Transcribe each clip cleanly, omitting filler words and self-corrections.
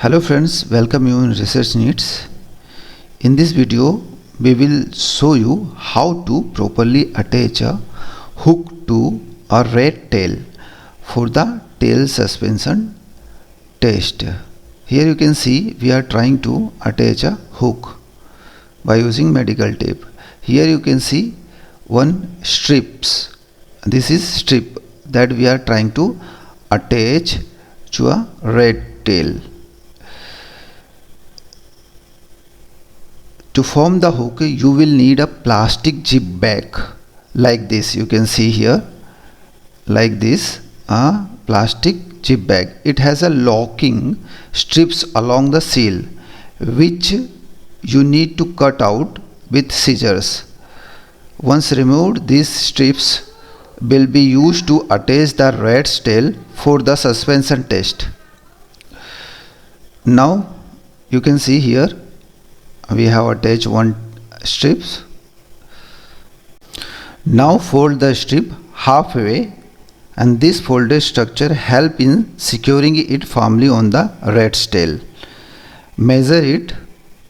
Hello friends, welcome you in Research Needs. In this video, we will show you how to properly attach a hook to a rat tail for the tail suspension test. Here you can see we are trying to attach a hook by using medical tape. Here you can see one strips. This is strip that we are trying to attach to a rat tail. To form the hook, you will need a plastic zip bag like this. You can see here, like this, a plastic zip bag. It has a locking strips along the seal, which you need to cut out with scissors. Once removed, these strips will be used to attach the rat's tail for the suspension test. Now you can see here we have attached one strips. Now fold the strip halfway, and this folded structure help in securing it firmly on the rat's tail. Measure it.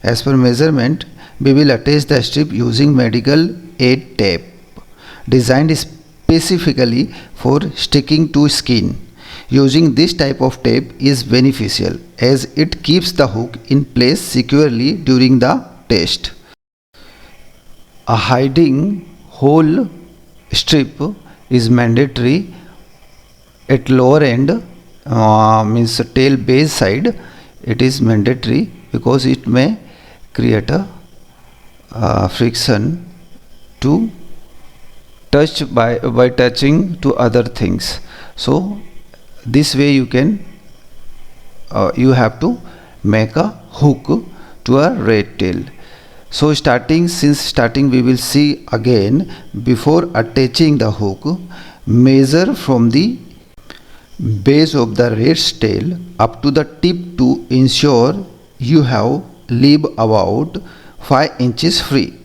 As per measurement, we will attach the strip using medical aid tape designed specifically for sticking to skin. Using this type of tape is beneficial as it keeps the hook in place securely during the test. A hiding hole strip is mandatory at lower end, means tail base side. It is mandatory because it may create a friction to touch by touching to other things. So this way you can you have to make a hook to a rat tail. So since starting we will see again, before attaching the hook, measure from the base of the rat's tail up to the tip to ensure you have leave about 5 inches free.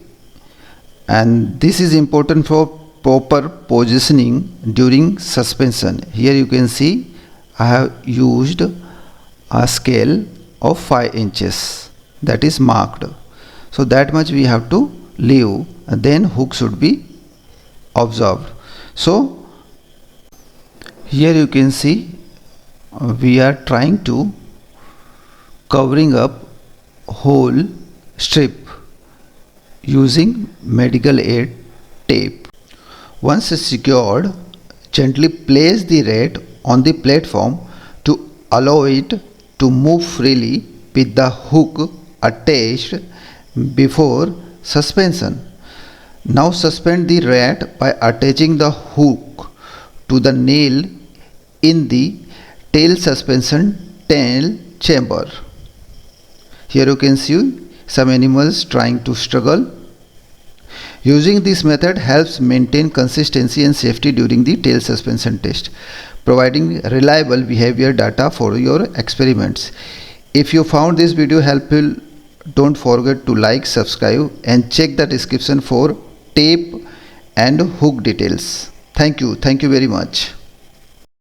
And this is important for proper positioning during suspension. Here you can see I have used a scale of 5 inches that is marked. So that much we have to leave, and then hook should be observed. So here you can see we are trying to covering up whole strip using medical aid tape. Once secured, gently place the rat on the platform to allow it to move freely with the hook attached before suspension. Now suspend the rat by attaching the hook to the nail in the tail suspension tail chamber. Here you can see some animals trying to struggle. Using this method helps maintain consistency and safety during the tail suspension test, providing reliable behavior data for your experiments. If you found this video helpful, don't forget to like, subscribe, and check the description for tape and hook details. Thank you very much.